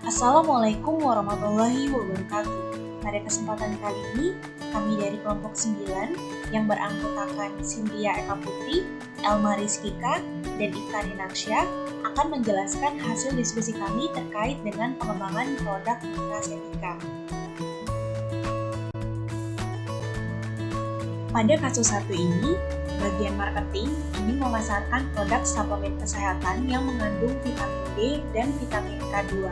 Assalamualaikum warahmatullahi wabarakatuh. Pada kesempatan kali ini, kami dari kelompok 9 yang beranggotakan Cynthia Eka Putri, Elma Rizkika, dan Iftari Naksya akan menjelaskan hasil diskusi kami terkait dengan pengembangan produk nutracetika. Pada kasus satu ini, bagian marketing ingin memasarkan produk suplemen kesehatan yang mengandung vitamin D dan vitamin K2.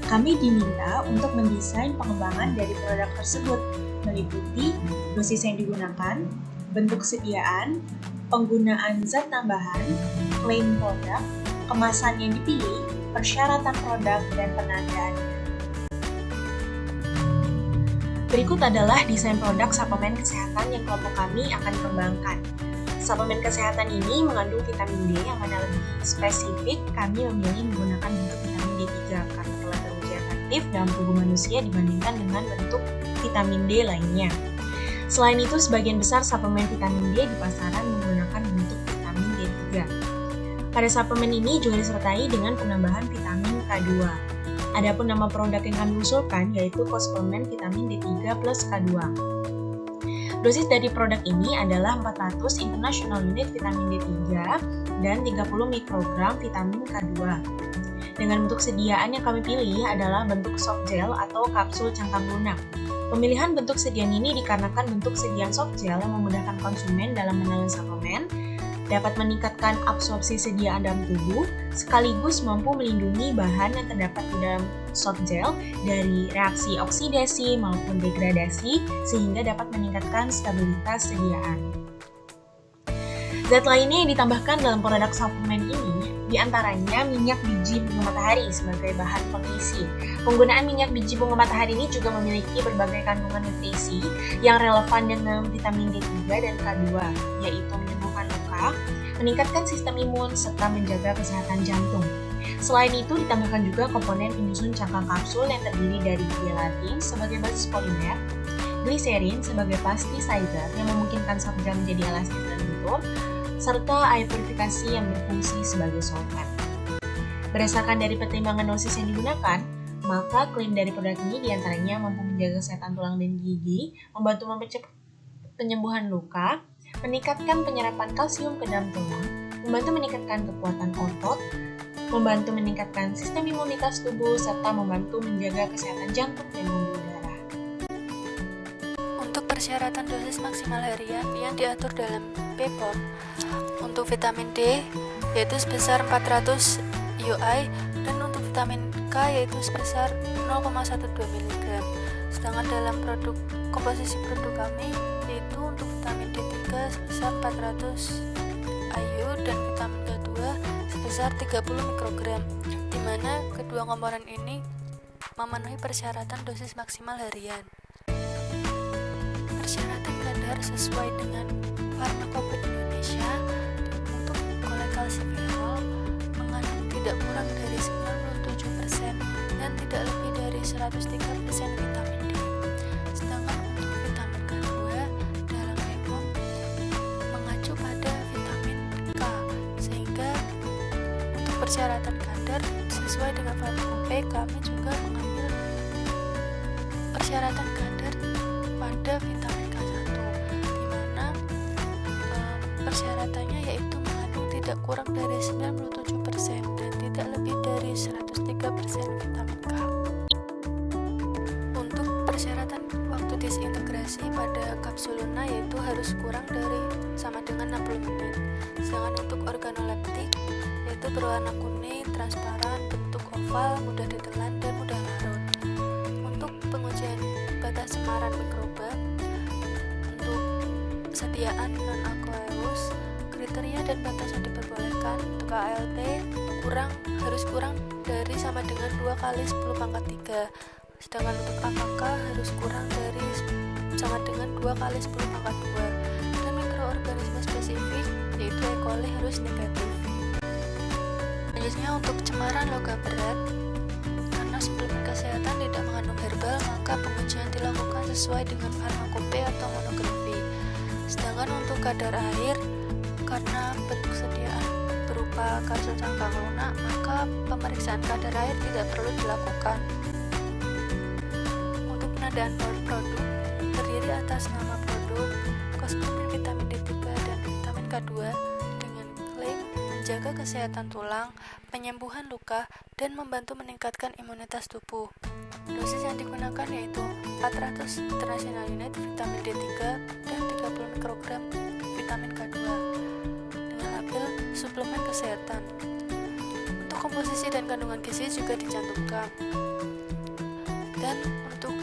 Kami diminta untuk mendesain pengembangan dari produk tersebut, meliputi dosis yang digunakan, bentuk sediaan, penggunaan zat tambahan, klaim produk, kemasan yang dipilih, persyaratan produk, dan penandaannya. Berikut adalah desain produk suplemen kesehatan yang kelompok kami akan kembangkan. Suplemen kesehatan ini mengandung vitamin D yang mana lebih spesifik kami memilih menggunakan bentuk vitamin D3 karena telah teruji efektif dalam tubuh manusia dibandingkan dengan bentuk vitamin D lainnya. Selain itu, sebagian besar suplemen vitamin D di pasaran menggunakan bentuk vitamin D3. Pada suplemen ini juga disertai dengan penambahan vitamin K2. Adapun nama produk yang kami usulkan yaitu Suplemen Vitamin D3 plus K2. Dosis dari produk ini adalah 400 international unit vitamin D3 dan 30 mikrogram vitamin K2. Dengan bentuk sediaan yang kami pilih adalah bentuk soft gel atau kapsul cangkang lunak. Pemilihan bentuk sediaan ini dikarenakan bentuk sediaan soft gel yang memudahkan konsumen dalam menelan suplemen, dapat meningkatkan absorpsi sediaan dalam tubuh, sekaligus mampu melindungi bahan yang terdapat di dalam soft gel dari reaksi oksidasi maupun degradasi, sehingga dapat meningkatkan stabilitas sediaan. Zat lainnya yang ditambahkan dalam produk suplemen ini, diantaranya minyak biji bunga matahari sebagai bahan pengisi. Penggunaan minyak biji bunga matahari ini juga memiliki berbagai kandungan nutrisi yang relevan dengan vitamin D3 dan K2, yaitu menyembuhkan luka, meningkatkan sistem imun, serta menjaga kesehatan jantung. Selain itu, ditambahkan juga komponen penyusun cangkang kapsul yang terdiri dari gelatin sebagai basis polimer, gliserin sebagai plasticizer yang memungkinkan soft gel menjadi elastis dan lentur, serta air purifikasi yang berfungsi sebagai solvent. Berdasarkan dari pertimbangan dosis yang digunakan, maka klaim dari produk ini diantaranya mampu menjaga kesehatan tulang dan gigi, membantu mempercepat penyembuhan luka, meningkatkan penyerapan kalsium ke dalam tulang, membantu meningkatkan kekuatan otot, membantu meningkatkan sistem imunitas tubuh, serta membantu menjaga kesehatan jantung dan pembuluh darah. Untuk persyaratan dosis maksimal harian yang diatur dalam BPOM, untuk vitamin D yaitu sebesar 400 UI dan untuk vitamin K yaitu sebesar 0,12 mg. Sedangkan dalam komposisi produk kami yaitu untuk vitamin D3 sebesar 400 IU dan vitamin K2 sebesar 30 mikrogram, di mana kedua komponen ini memenuhi persyaratan dosis maksimal harian. Persyaratan kadar sesuai dengan Farmakope Indonesia untuk kolekalsiferol mengandung tidak kurang dari 97% dan tidak lebih dari 103% vitamin D. Sedangkan untuk vitamin K2 dalam BPOM mengacu pada vitamin K, sehingga untuk persyaratan kadar sesuai dengan Farmakope kami juga mengambil persyaratan kadar pada vitamin K1, di mana persyaratannya yaitu mengandung tidak kurang dari 97% dan tidak lebih dari 103% vitamin K. Untuk persyaratan waktu disintegrasi pada kapsuluna yaitu harus kurang dari sama dengan 60 menit. Sedangkan untuk organoleptik yaitu berwarna kuning, transparan, bentuk oval, mudah ditelan dan mudah larut. Untuk pengujian batas cemaran mikroba untuk sediaan non-aqueous, kriteria dan batas yang diperbolehkan untuk ALT harus kurang dari sama dengan 2 kali 10 pangkat 3. Sedangkan untuk AKK harus kurang dari sama dengan 2 kali 10 pangkat 2. Dan mikroorganisme spesifik yaitu E. coli harus negatif. Selanjutnya untuk cemaran logam berat, karena suplemen kesehatan tidak mengandung herbal, maka pengujian dilakukan sesuai dengan farmakope atau monografi. Sedangkan untuk kadar air, karena bentuk sediaan berubah tanpa kasus sangkang lunak, maka pemeriksaan kadar air tidak perlu dilakukan. Untuk penandaan produk terdiri atas nama produk, kosmetik vitamin D3 dan vitamin K2 dengan klaim menjaga kesehatan tulang, penyembuhan luka, dan membantu meningkatkan imunitas tubuh. Dosis yang digunakan yaitu 400 international unit vitamin D3 dan 30 mikrogram vitamin K2 dengan label suplemen kesehatan. Untuk komposisi dan kandungan gizi juga dicantumkan. Dan untuk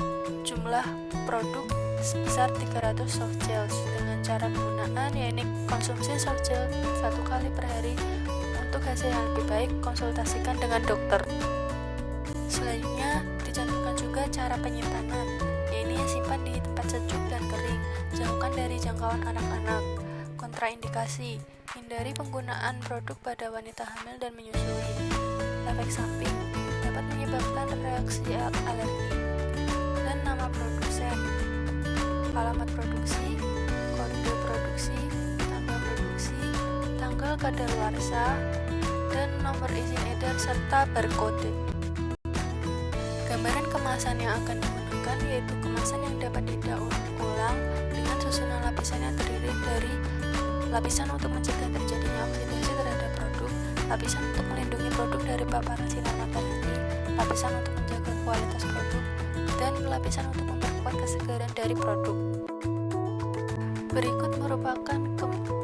jumlah produk sebesar 300 soft gels dengan cara penggunaan yaitu konsumsi soft gel 1 kali per hari. Untuk hasil yang lebih baik, konsultasikan dengan dokter. Selanjutnya, dicantumkan juga cara penyimpanan, yaitu simpan di tempat sejuk dan kering, jauhkan dari jangkauan anak-anak. Kontraindikasi, hindari penggunaan produk pada wanita hamil dan menyusui. Efek samping, dapat menyebabkan reaksi alergi. Dan nama produsen, alamat produksi, kode produksi, tanggal produksi, tanggal kadaluarsa, dan nomor izin edar serta barcode. Gambaran kemasan yang akan digunakan yaitu kemasan yang dapat didaur ulang dengan susunan lapisan yang terdiri dari lapisan untuk mencegah terjadinya oksidasi terhadap produk, lapisan untuk melindungi produk dari paparan sinar matahari, lapisan untuk menjaga kualitas produk, dan lapisan untuk memperkuat kesegaran dari produk. Berikut merupakan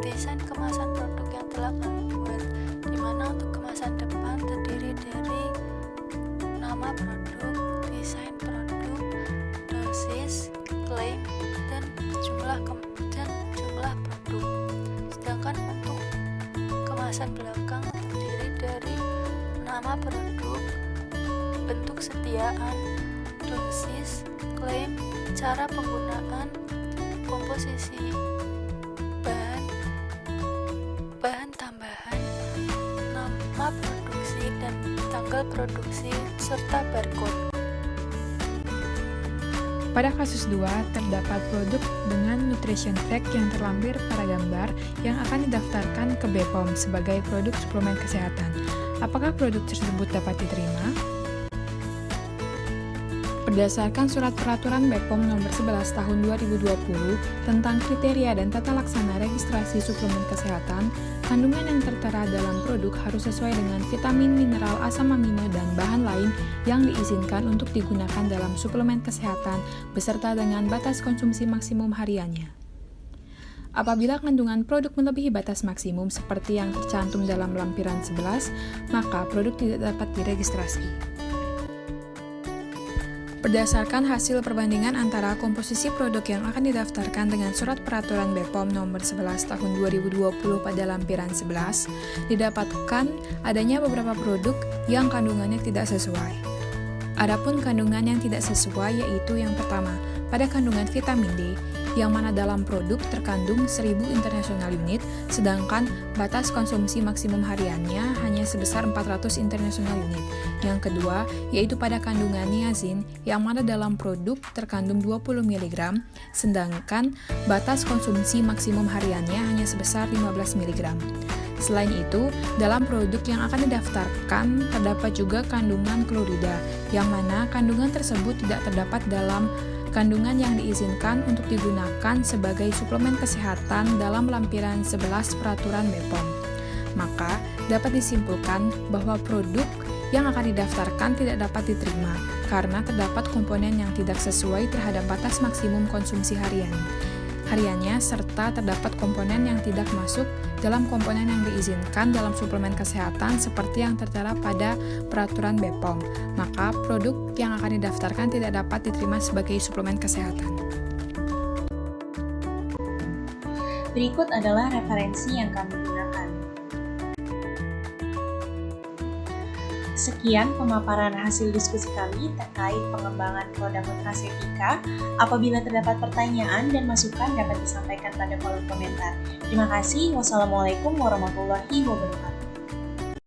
desain kemasan produk yang telah kami buat, di mana untuk kemasan depan terdiri dari nama produk, desain produk, dosis, klaim, dan jumlah produk. Sedangkan untuk kemasan belakang terdiri dari nama produk, bentuk sediaan, dosis, klaim, cara penggunaan, komposisi bahan tambahan, nama produksi dan tanggal produksi, serta barcode. Pada kasus 2, terdapat produk dengan nutrition fact yang terlampir pada gambar yang akan didaftarkan ke BPOM sebagai produk suplemen kesehatan. Apakah produk tersebut dapat diterima? Berdasarkan Surat Peraturan BPOM Nomor 11 Tahun 2020 tentang kriteria dan tata laksana registrasi suplemen kesehatan, kandungan yang tertera dalam produk harus sesuai dengan vitamin, mineral, asam amino, dan bahan lain yang diizinkan untuk digunakan dalam suplemen kesehatan beserta dengan batas konsumsi maksimum hariannya. Apabila kandungan produk melebihi batas maksimum seperti yang tercantum dalam lampiran 11, maka produk tidak dapat diregistrasi. Berdasarkan hasil perbandingan antara komposisi produk yang akan didaftarkan dengan Surat Peraturan BPOM Nomor 11 Tahun 2020 pada lampiran 11, didapatkan adanya beberapa produk yang kandungannya tidak sesuai. Adapun kandungan yang tidak sesuai yaitu yang pertama, pada kandungan vitamin D, yang mana dalam produk terkandung 1000 international unit, sedangkan batas konsumsi maksimum hariannya hanya sebesar 400 international unit. Yang kedua, yaitu pada kandungan niacin, yang mana dalam produk terkandung 20 mg, sedangkan batas konsumsi maksimum hariannya hanya sebesar 15 mg. Selain itu, dalam produk yang akan didaftarkan terdapat juga kandungan klorida, yang mana kandungan tersebut tidak terdapat dalam kandungan yang diizinkan untuk digunakan sebagai suplemen kesehatan dalam lampiran 11 Peraturan BPOM. Maka, dapat disimpulkan bahwa produk yang akan didaftarkan tidak dapat diterima karena terdapat komponen yang tidak sesuai terhadap batas maksimum konsumsi hariannya serta terdapat komponen yang tidak masuk dalam komponen yang diizinkan dalam suplemen kesehatan seperti yang tertera pada peraturan BPOM. Maka produk yang akan didaftarkan tidak dapat diterima sebagai suplemen kesehatan. Berikut adalah referensi yang kami gunakan. Sekian pemaparan hasil diskusi kami terkait pengembangan produk nutrasetika. Apabila terdapat pertanyaan dan masukan dapat disampaikan pada kolom komentar. Terima kasih. Wassalamualaikum warahmatullahi wabarakatuh.